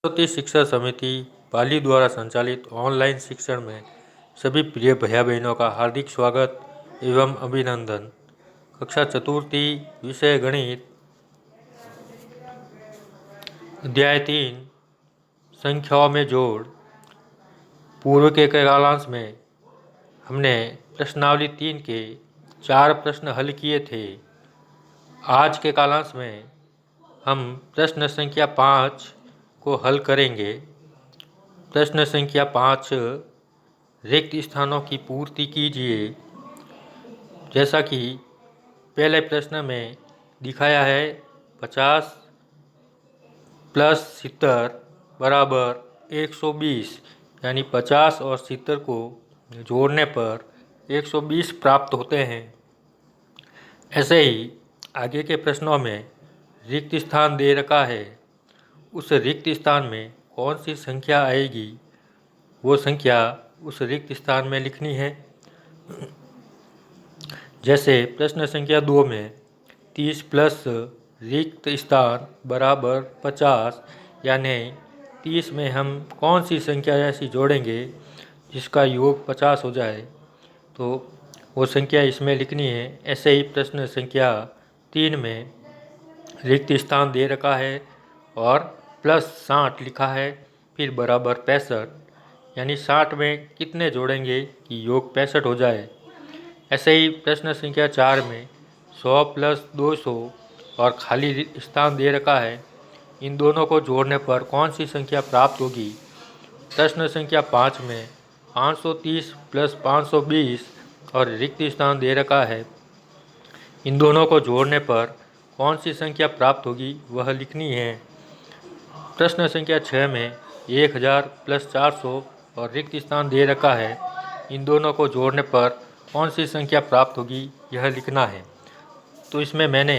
सरस्वती शिक्षा समिति पाली द्वारा संचालित ऑनलाइन शिक्षण में सभी प्रिय भैया बहनों का हार्दिक स्वागत एवं अभिनंदन। कक्षा चतुर्थी, विषय गणित, अध्याय 3 संख्याओं में जोड़। पूर्व के कालांश में हमने प्रश्नावली 3 के 4 प्रश्न हल किए थे। आज के कालांश में हम प्रश्न संख्या 5 को हल करेंगे। प्रश्न संख्या 5, रिक्त स्थानों की पूर्ति कीजिए। जैसा कि पहले प्रश्न में दिखाया है, 50 + 70 = 120, यानी 50 और 70 को जोड़ने पर 120 प्राप्त होते हैं। ऐसे ही आगे के प्रश्नों में रिक्त स्थान दे रखा है, उस रिक्त स्थान में कौन सी संख्या आएगी, वो संख्या उस रिक्त स्थान में लिखनी है। जैसे प्रश्न संख्या 2 में 30 प्लस रिक्त स्थान बराबर 50, यानी 30 में हम कौन सी संख्या ऐसी जोड़ेंगे जिसका योग 50 हो जाए, तो वो संख्या इसमें लिखनी है। ऐसे ही प्रश्न संख्या 3 में रिक्त स्थान दे रखा है और प्लस 60 लिखा है, फिर बराबर 65, यानी 60 में कितने जोड़ेंगे कि योग 65 हो जाए। ऐसे ही प्रश्न संख्या 4 में 100 + 200 और खाली स्थान दे रखा है, इन दोनों को जोड़ने पर कौन सी संख्या प्राप्त होगी। प्रश्न संख्या 5 में 530 + 520 और रिक्त स्थान दे रखा है, इन दोनों को जोड़ने पर कौन सी संख्या प्राप्त होगी वह लिखनी है। प्रश्न संख्या 6 में 1000 + 400 और रिक्त स्थान दे रखा है, इन दोनों को जोड़ने पर कौन सी संख्या प्राप्त होगी यह लिखना है। तो इसमें मैंने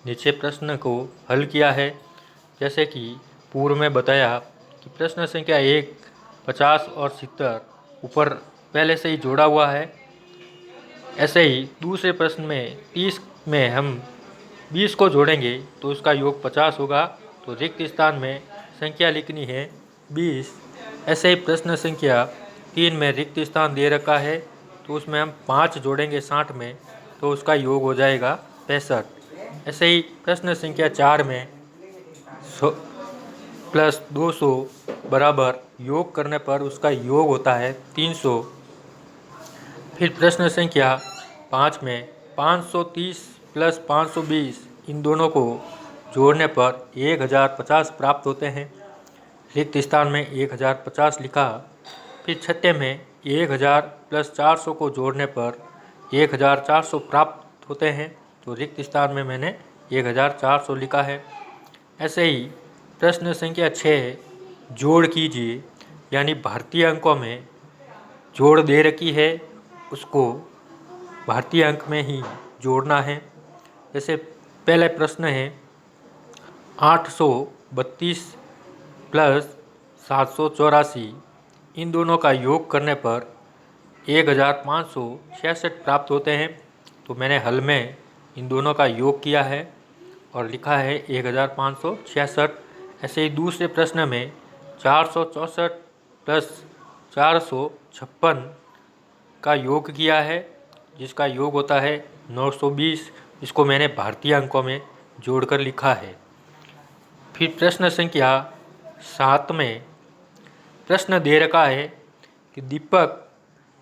नीचे प्रश्न को हल किया है। जैसे कि पूर्व में बताया कि प्रश्न संख्या 1 50 और 70 ऊपर पहले से ही जोड़ा हुआ है। ऐसे ही दूसरे प्रश्न में 30 में हम 20 को जोड़ेंगे तो उसका योग 50 होगा, तो रिक्त स्थान में संख्या लिखनी है 20। ऐसे ही प्रश्न संख्या 3 में रिक्त स्थान दे रखा है, तो उसमें हम 5 जोड़ेंगे 60 में, तो उसका योग हो जाएगा 65। ऐसे ही प्रश्न संख्या 4 में 100 + 200 बराबर योग करने पर उसका योग होता है 300। फिर प्रश्न संख्या 5 में 530 + 520, इन दोनों को जोड़ने पर 1050 प्राप्त होते हैं। रिक्त स्थान में 1050 लिखा। फिर छठे में 1000 + 400 को जोड़ने पर 1400 प्राप्त होते हैं, तो रिक्त स्थान में मैंने 1400 लिखा है। ऐसे ही प्रश्न संख्या 6, जोड़ कीजिए, यानी भारतीय अंकों में जोड़ दे रखी है, उसको भारतीय अंक में ही जोड़ना है। जैसे पहले प्रश्न है 832 + 784, इन दोनों का योग करने पर 1566 प्राप्त होते हैं, तो मैंने हल में इन दोनों का योग किया है और लिखा है 1566। ऐसे ही दूसरे प्रश्न में 464 + 456 का योग किया है, जिसका योग होता है 920, इसको मैंने भारतीय अंकों में जोड़कर लिखा है। फिर प्रश्न संख्या 7 में प्रश्न दे रखा है कि दीपक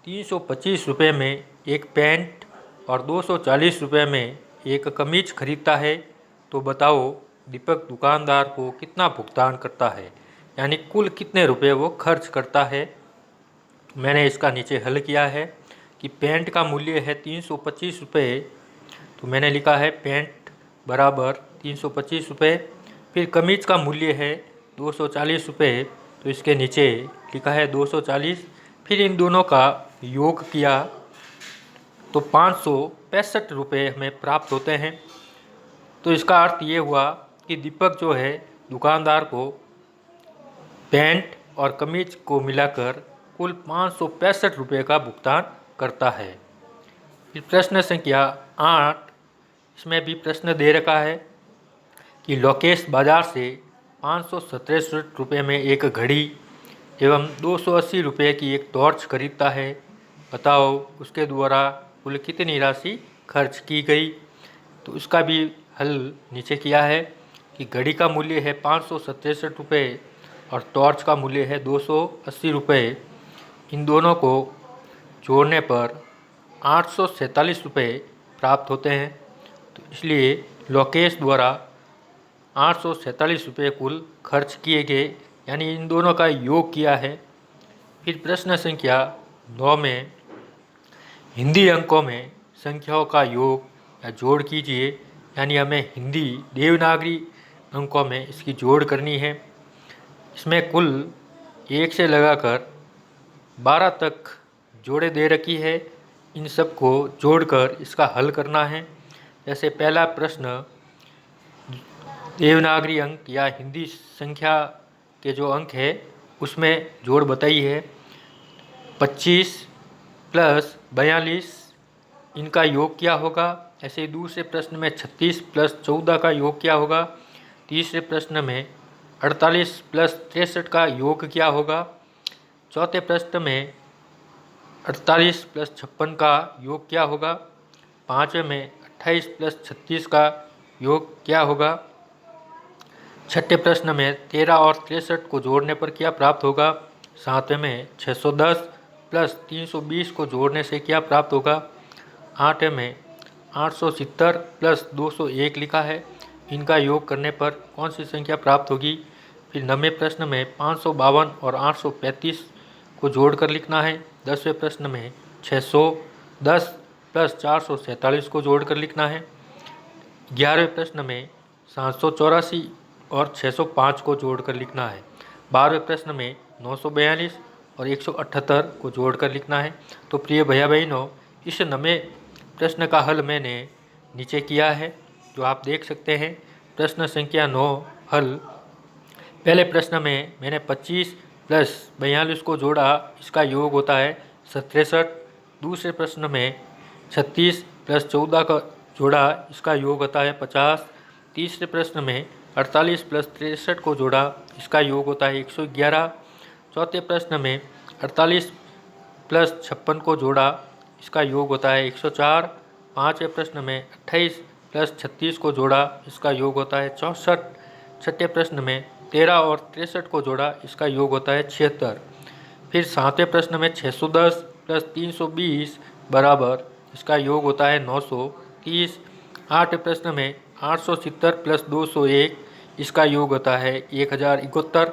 325 रुपये में एक पैंट और 240 रुपये में एक कमीज खरीदता है, तो बताओ दीपक दुकानदार को कितना भुगतान करता है, यानी कुल कितने रुपए वो खर्च करता है। मैंने इसका नीचे हल किया है कि पैंट का मूल्य है 325 रुपये, तो मैंने लिखा है पैंट बराबर 325 रुपये। फिर कमीज का मूल्य है 240 रुपये, तो इसके नीचे लिखा है 240। फिर इन दोनों का योग किया तो 565 रुपये हमें प्राप्त होते हैं। तो इसका अर्थ ये हुआ कि दीपक जो है दुकानदार को पैंट और कमीज को मिलाकर कुल 565 रुपये का भुगतान करता है। फिर प्रश्न संख्या 8, इसमें भी प्रश्न दे रखा है कि लोकेश बाजार से 567 रुपये में एक घड़ी एवं 280 रुपये की एक टॉर्च खरीदता है। बताओ उसके द्वारा कुल कितनी राशि खर्च की गई। तो इसका भी हल नीचे किया है कि घड़ी का मूल्य है 567 रुपये और टॉर्च का मूल्य है 280 रुपये। इन दोनों को जोड़ने पर 847 रुपये प्राप्त होते हैं। तो इसलिए लोकेश द्वारा 847 रुपये कुल खर्च किए गए, यानी इन दोनों का योग किया है। फिर प्रश्न संख्या 9 में हिंदी अंकों में संख्याओं का योग या जोड़ कीजिए, यानी हमें हिंदी देवनागरी अंकों में इसकी जोड़ करनी है। इसमें कुल 1 से लगाकर 12 तक जोड़े दे रखी है। इन सब को जोड़कर इसका हल करना है। जैसे पहला प्रश्न देवनागरी अंक या हिंदी संख्या के जो अंक है उसमें जोड़ बताई है। 25 प्लस 42 इनका योग क्या होगा। ऐसे ही दूसरे प्रश्न में 36 प्लस 14 का योग क्या होगा। तीसरे प्रश्न में 48 प्लस 63 का योग क्या होगा। चौथे प्रश्न में 48 प्लस 56 का योग क्या होगा। पाँचवें में 28 प्लस 36 का योग क्या होगा। छठे प्रश्न में 13 और 63 को जोड़ने पर क्या प्राप्त होगा। सातवें में 610 प्लस 320 को जोड़ने से क्या प्राप्त होगा। आठवें में 870 प्लस 201 लिखा है, इनका योग करने पर कौन सी संख्या प्राप्त होगी। फिर 9वें प्रश्न में 552 और 835 को जोड़कर लिखना है। 10वें प्रश्न में 610 प्लस 447 को जोड़कर लिखना है। 11वें प्रश्न में 784 और 605 को जोड़कर लिखना है। 12वें प्रश्न में 942 और 178 को जोड़कर लिखना है। तो प्रिय भैया बहनों, इस 9वें प्रश्न का हल मैंने नीचे किया है, जो आप देख सकते हैं। प्रश्न संख्या 9 हल। पहले प्रश्न में मैंने 25 प्लस 42 को जोड़ा, इसका योग होता है 67। दूसरे प्रश्न में 36 प्लस 14 का जोड़ा, इसका योग होता है 50। तीसरे प्रश्न में 48 प्लस 63 को जोड़ा, इसका योग होता है 111। चौथे प्रश्न में 48 प्लस 56 को जोड़ा, इसका योग होता है 104। पाँचवें प्रश्न में 28 प्लस 36 को जोड़ा, इसका योग होता है 64। छठे प्रश्न में 13 और 63 को जोड़ा, इसका योग होता है 76। फिर सातवें प्रश्न में 610 प्लस 320 बराबर, इसका योग होता है 930। आठवें प्रश्न में 870 प्लस 201, इसका योग होता है 1071।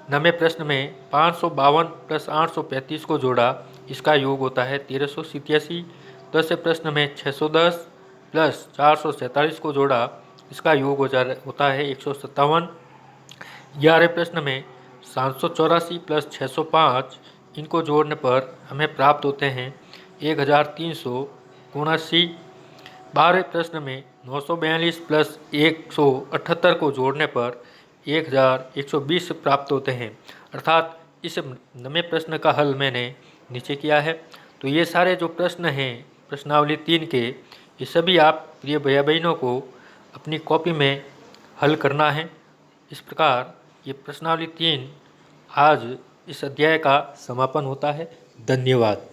9वें प्रश्न में 552 प्लस 835 को जोड़ा, इसका योग होता है 1387। 10वें प्रश्न में 610 प्लस 447 को जोड़ा, इसका योग होता है 157। 11वें प्रश्न में 784 प्लस 605, इनको जोड़ने पर हमें प्राप्त होते हैं 1379। 12वें प्रश्न में 942 प्लस 178 को जोड़ने पर 1120 प्राप्त होते हैं। अर्थात इस 9वें प्रश्न का हल मैंने नीचे किया है। तो ये सारे जो प्रश्न हैं प्रश्नावली 3 के, ये सभी आप प्रिय भैया बहनों को अपनी कॉपी में हल करना है। इस प्रकार ये प्रश्नावली 3 आज इस अध्याय का समापन होता है। धन्यवाद।